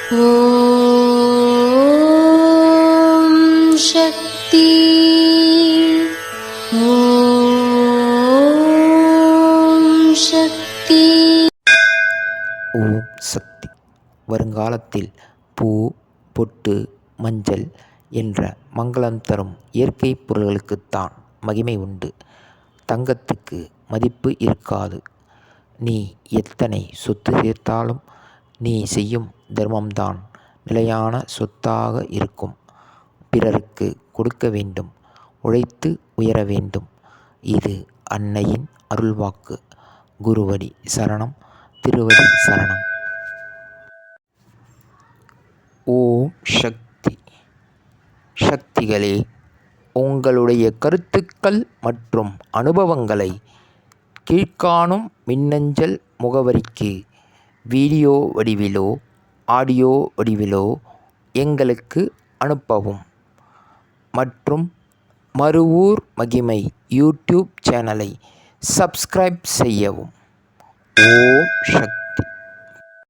ஓம் சக்தி. ஓம் சக்தி. ஓம் சக்தி. வருங்காலத்தில் பூ, பொட்டு, மஞ்சள் என்ற மங்களம் தரும் இயற்கை பொருள்களுக்குத்தான் மகிமை உண்டு. தங்கத்துக்கு மதிப்பு இருக்காது. நீ எத்தனை சொத்து சேர்த்தாலும் நீ செய்யும் தர்மம்தான் நிலையான சொத்தாக இருக்கும். பிறருக்கு கொடுக்க வேண்டும், உழைத்து உயர வேண்டும். இது அன்னையின் அருள்வாக்கு. குருவடி சரணம், திருவடி சரணம். ஓம் சக்தி. சக்திகளே, உங்களுடைய கருத்துக்கள் மற்றும் அனுபவங்களை கீழ்க்காணும் மின்னஞ்சல் முகவரிக்கு வீடியோ வடிவிலோ ஆடியோ வடிவிலோ எங்களுக்கு அனுப்பவும். மற்றும் மறுவூர் மகிமை யூடியூப் சேனலை சப்ஸ்கிரைப் செய்யவும். ஓம் சக்தி.